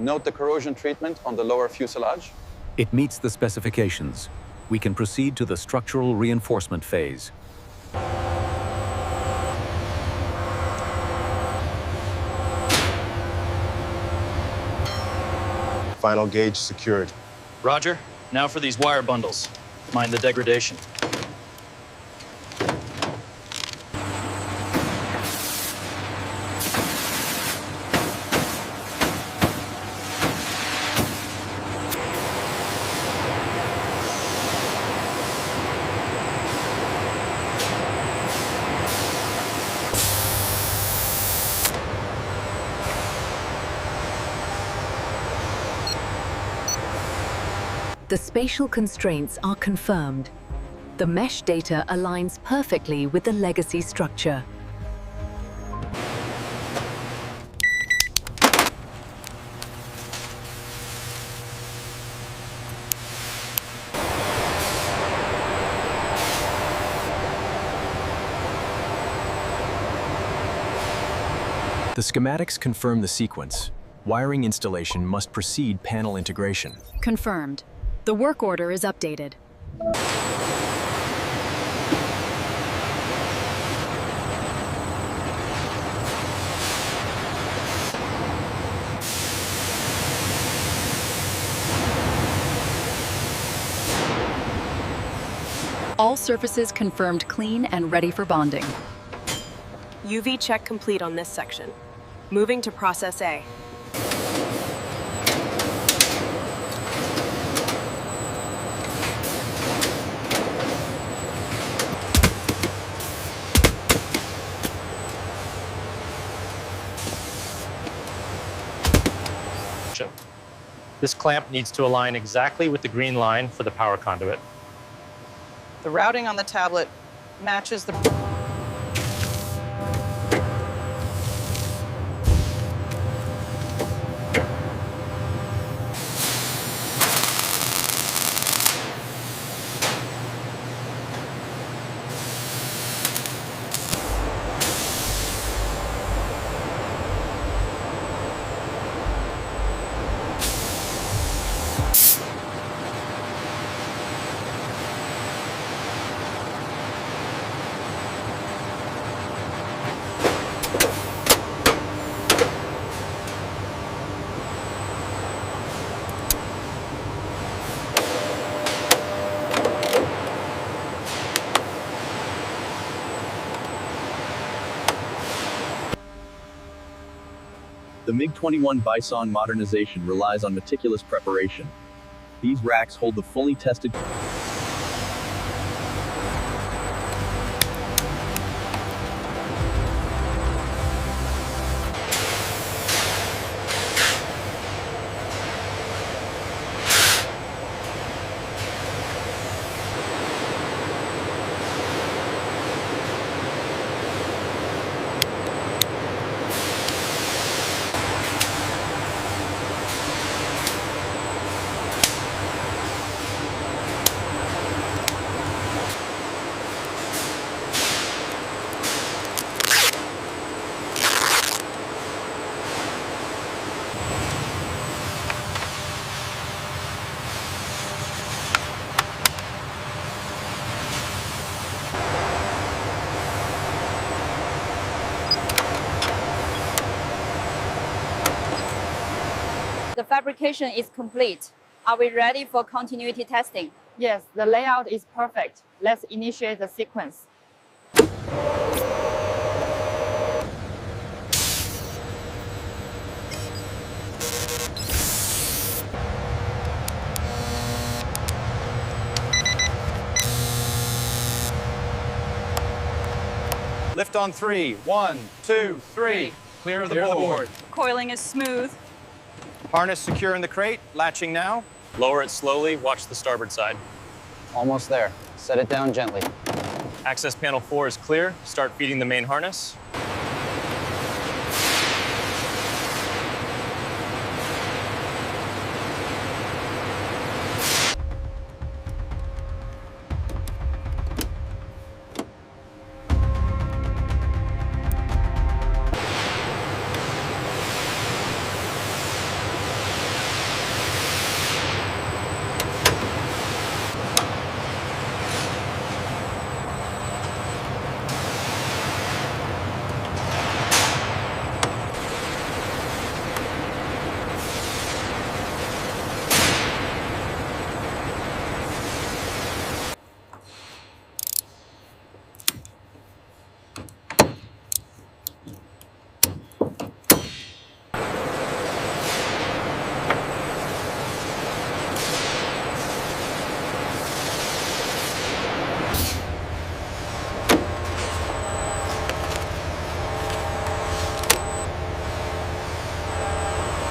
Note the corrosion treatment on the lower fuselage. It meets the specifications. We can proceed to the structural reinforcement phase. Final gauge secured. Roger. Now for these wire bundles. Mind the degradation. The spatial constraints are confirmed. The mesh data aligns perfectly with the legacy structure. The schematics confirm the sequence. Wiring installation must precede panel integration. Confirmed. The work order is updated. All surfaces confirmed clean and ready for bonding. UV check complete on this section. Moving to Process A. This clamp needs to align exactly with the green line for the power conduit. The routing on the tablet matches the... The MiG-21 Bison modernization relies on meticulous preparation. These racks hold the fully tested The fabrication is complete. Are we ready for continuity testing? Yes, the layout is perfect. Let's initiate the sequence. Lift on 3. 1, 2, 3. Clear of the board. Coiling is smooth. Harness secure in the crate. Latching now. Lower it slowly. Watch the starboard side. Almost there. Set it down gently. Access panel 4 is clear. Start feeding the main harness.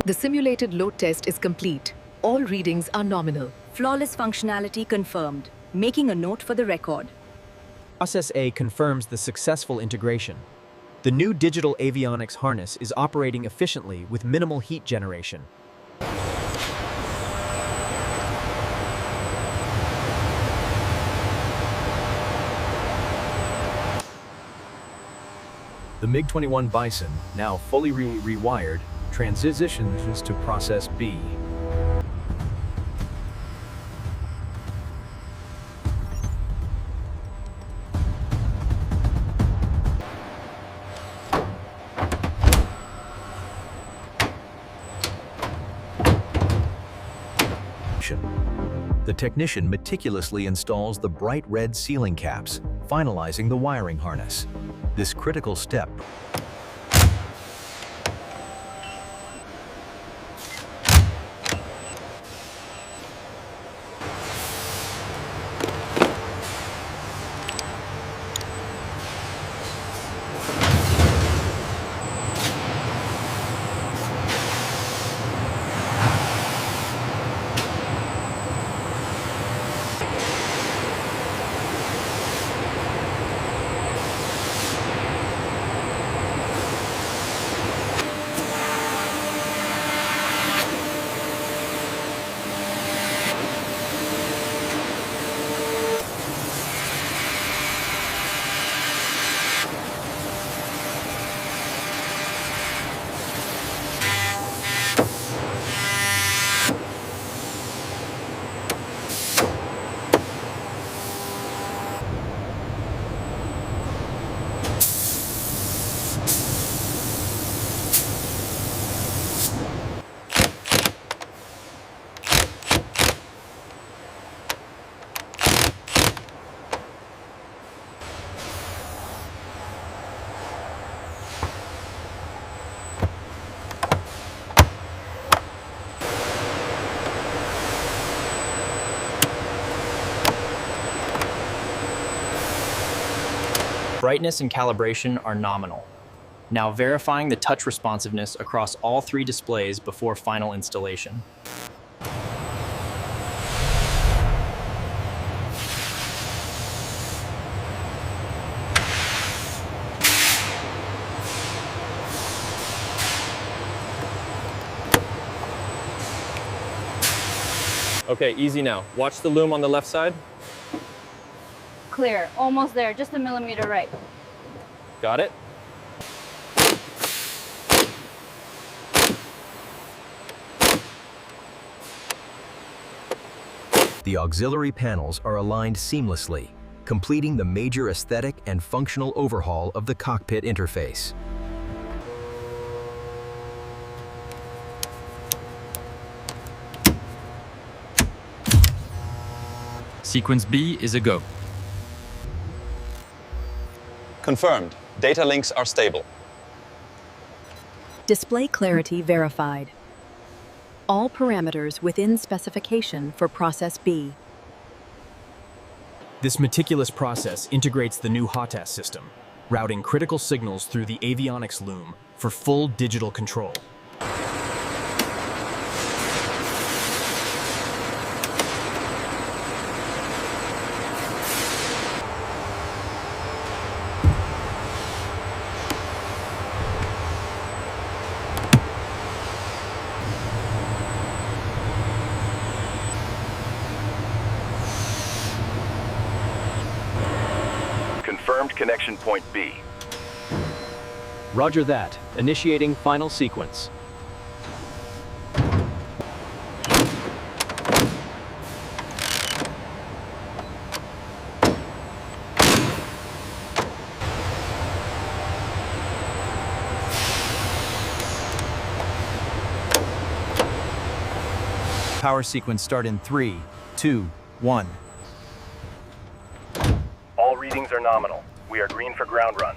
The simulated load test is complete. All readings are nominal. Flawless functionality confirmed. Making a note for the record. Process A confirms the successful integration. The new digital avionics harness is operating efficiently with minimal heat generation. The MiG-21 Bison, now fully rewired, transitions to Process B. The technician meticulously installs the bright red sealing caps, finalizing the wiring harness. This critical step Brightness and calibration are nominal. Now verifying the touch responsiveness across all 3 displays before final installation. Okay, easy now. Watch the loom on the left side. Clear. Almost there. Just a millimeter right. Got it? The auxiliary panels are aligned seamlessly, completing the major aesthetic and functional overhaul of the cockpit interface. Sequence B is a go. Confirmed. Data links are stable. Display clarity verified. All parameters within specification for Process B. This meticulous process integrates the new HOTAS system, routing critical signals through the avionics loom for full digital control. Confirmed connection point B. Roger that. Initiating final sequence. Power sequence start in 3, 2, 1. All readings are nominal. We are green for ground run.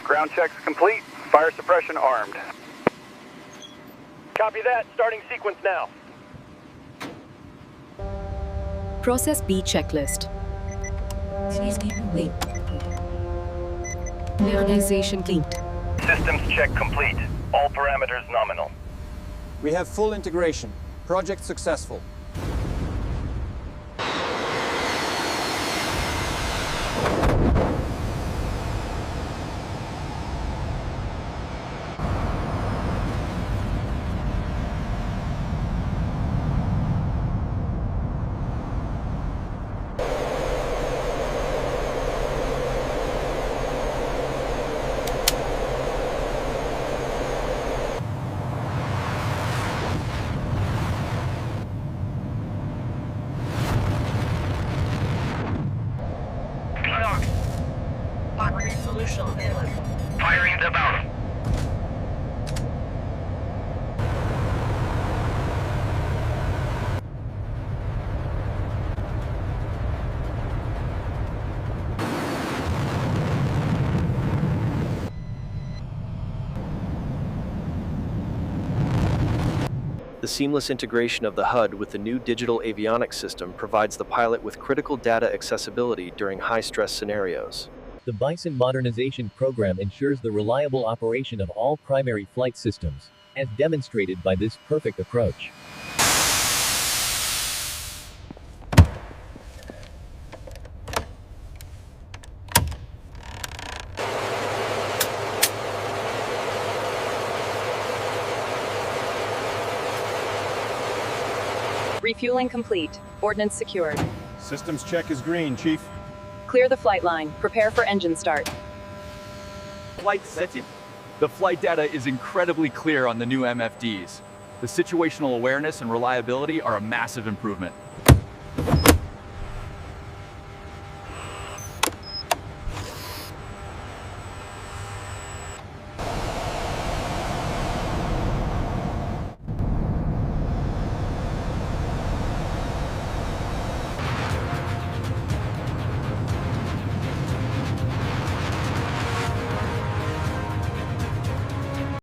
Ground checks complete. Fire suppression armed. Copy that. Starting sequence now. Process B checklist. Modernization complete. Systems check complete. All parameters nominal. We have full integration. Project successful. Firing the bow. The seamless integration of the HUD with the new digital avionics system provides the pilot with critical data accessibility during high-stress scenarios. The Bison modernization program ensures the reliable operation of all primary flight systems, as demonstrated by this perfect approach. Refueling complete. Ordnance secured. Systems check is green, Chief. Clear the flight line. Prepare for engine start. Flight setting. The flight data is incredibly clear on the new MFDs. The situational awareness and reliability are a massive improvement.